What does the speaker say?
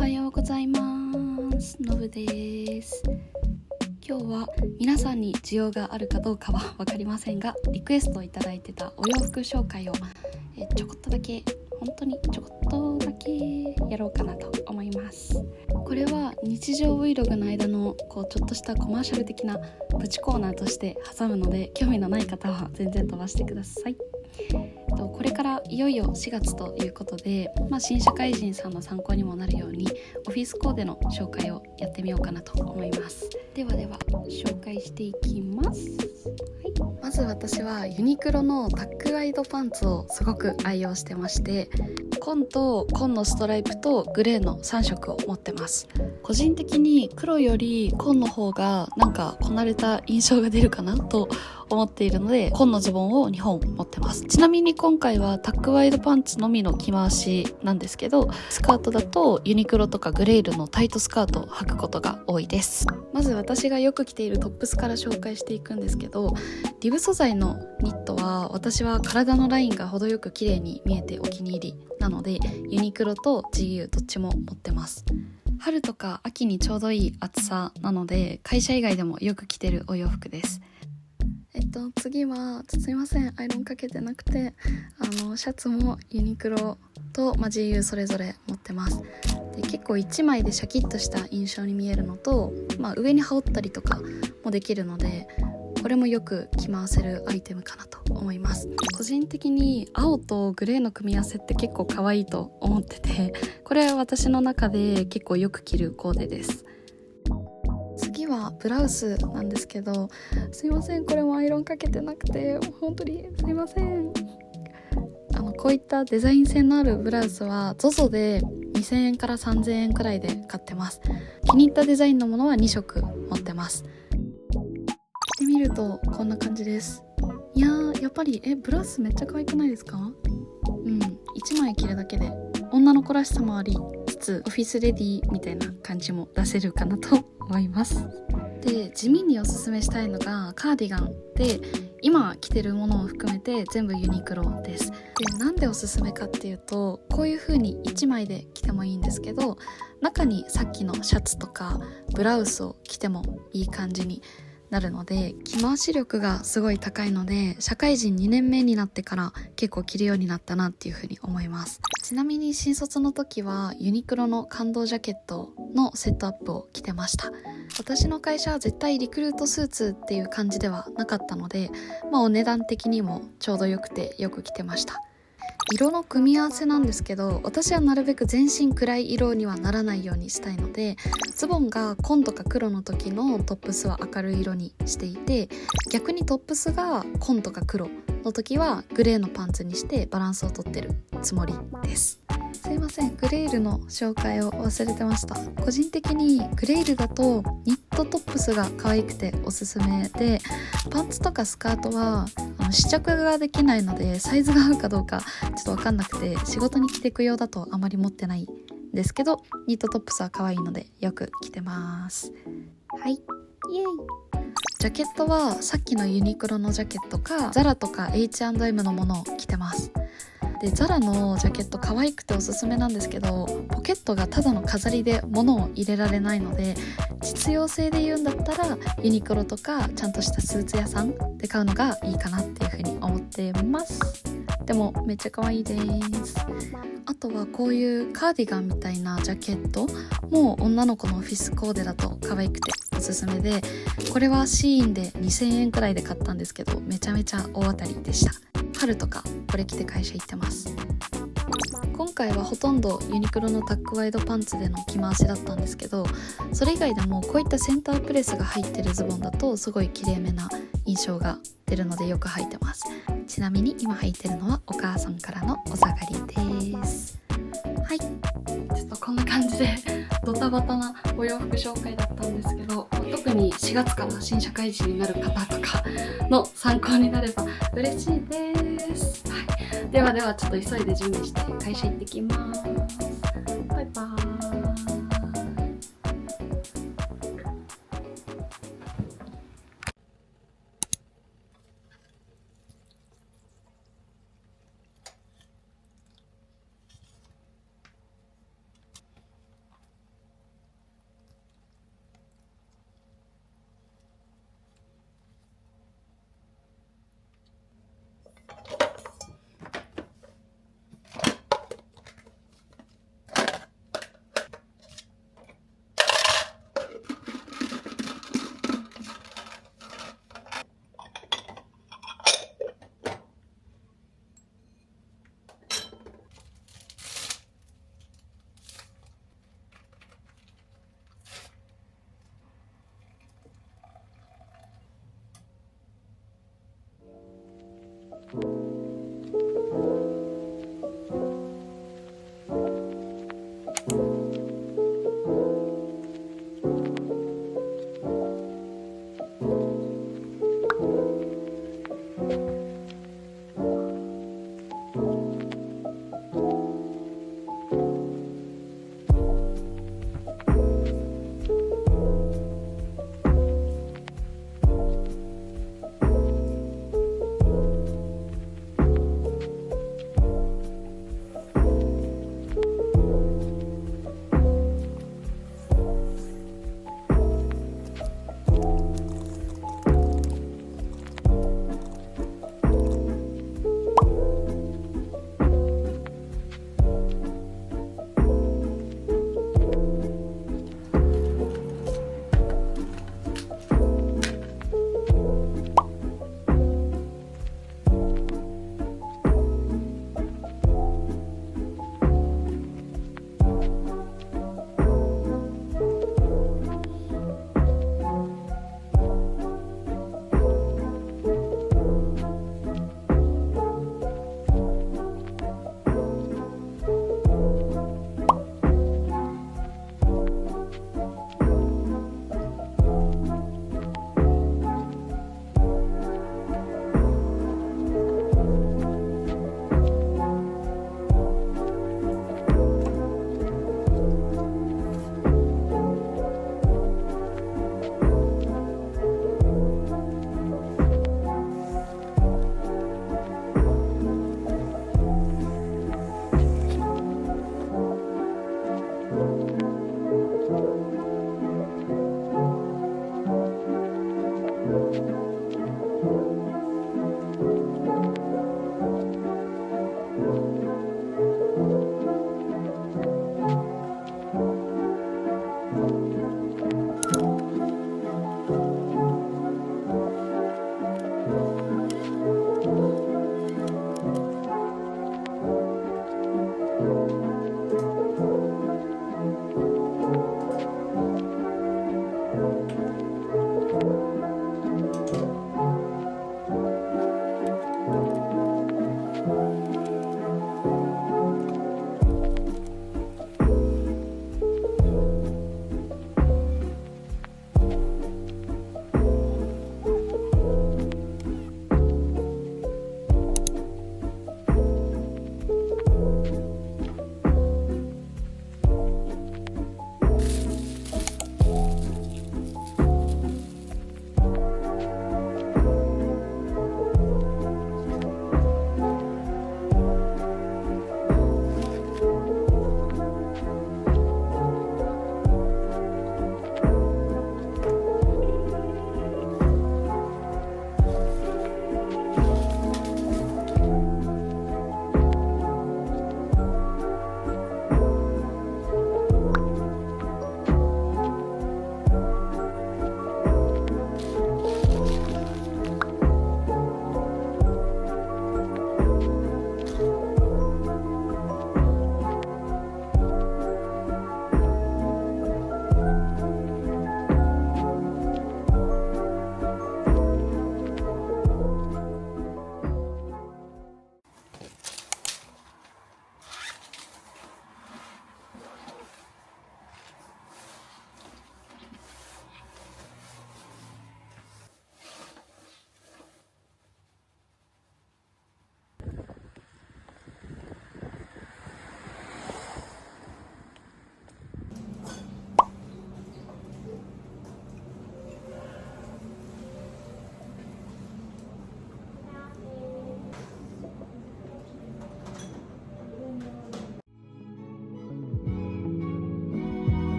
はようございます。のぶです。今日は皆さんに需要があるかどうかは分かりませんが、リクエストいただいてたお洋服紹介をちょこっとだけ、本当にちょこっとだけやろうかなと思います。これは日常 Vlog の間のちょっとしたコマーシャル的なプチコーナーとして挟むので、興味のない方は全然飛ばしてください。これからいよいよ4月ということで、新社会人さんの参考にもなるようにオフィスコーデの紹介をやってみようかなと思います。では紹介していきます。まず私はユニクロのタックワイドパンツをすごく愛用してまして、紺と紺のストライプとグレーの3色を持ってます。個人的に黒より紺の方がこなれた印象が出るかなと思っているので、紺のズボンを2本持ってます。ちなみに今回はタックワイドパンツのみの着回しなんですけど、スカートだとユニクロとかグレールのタイトスカートを履くことが多いです。まず私がよく着ているトップスから紹介していくんですけど、リブ素材のニットは私は体のラインが程よく綺麗に見えてお気に入りなので、ユニクロと GU どっちも持ってます。春とか秋にちょうどいい暑さなので、会社以外でもよく着てるお洋服です。次はすいません、アイロンかけてなくて、シャツもユニクロと、GU それぞれ持ってます。で結構1枚でシャキッとした印象に見えるのと、上に羽織ったりとかもできるので、これもよく着回せるアイテムかなと思います。個人的に青とグレーの組み合わせって結構可愛いと思ってて、これは私の中で結構よく着るコーデです。次はブラウスなんですけど、すいません、これもアイロンかけてなくて本当にすいません。こういったデザイン性のあるブラウスは ZOZO で2000円から3000円くらいで買ってます。気に入ったデザインのものは2色持ってます。着てみるとこんな感じです。いやー、やっぱりブラウスめっちゃ可愛くないですか？1枚着るだけで女の子らしさもありつつ、オフィスレディみたいな感じも出せるかなと思います。で、地味におすすめしたいのがカーディガンで、今着てるものを含めて全部ユニクロです。で、なんでおすすめかっていうと、こういう風に1枚で着てもいいんですけど、中にさっきのシャツとかブラウスを着てもいい感じになるので、着回し力がすごい高いので、社会人2年目になってから結構着るようになったなっていうふうに思います。ちなみに新卒の時はユニクロの感動ジャケットのセットアップを着てました。私の会社は絶対リクルートスーツっていう感じではなかったので、お値段的にもちょうどよくてよく着てました。色の組み合わせなんですけど、私はなるべく全身暗い色にはならないようにしたいので、ズボンが紺とか黒の時のトップスは明るい色にしていて、逆にトップスが紺とか黒の時はグレーのパンツにしてバランスをとってるつもりです。すいません、グレールの紹介を忘れてました。個人的にグレールだとニットトップスが可愛くておすすめで、パンツとかスカートは試着ができないのでサイズが合うかどうかちょっと分かんなくて、仕事に着ていく用だとあまり持ってないんですけど、ニットトップスは可愛いのでよく着てます。はい、イエイ。ジャケットはさっきのユニクロのジャケットかザラとか H&M のものを着てます。で、ザラのジャケット可愛くておすすめなんですけど、ポケットがただの飾りで物を入れられないので、実用性で言うんだったらユニクロとかちゃんとしたスーツ屋さんで買うのがいいかなっていうふうに思ってます。でもめっちゃ可愛いです。あとはこういうカーディガンみたいなジャケットも女の子のオフィスコーデだと可愛くておすすめで、これはシーインで2000円くらいで買ったんですけど、めちゃめちゃ大当たりでした。春とかこれ着て会社行ってます。今回はほとんどユニクロのタックワイドパンツでの着回しだったんですけど、それ以外でもこういったセンタープレスが入ってるズボンだとすごい綺麗めな印象が出るのでよく履いてます。ちなみに今履いてるのはお母さんからのお下がりです。はい、ちょっとこんな感じでドタバタなお洋服紹介だったんですけど、特に4月から新社会人になる方とかの参考になれば嬉しいです。はい、ではちょっと急いで準備して会社行ってきます。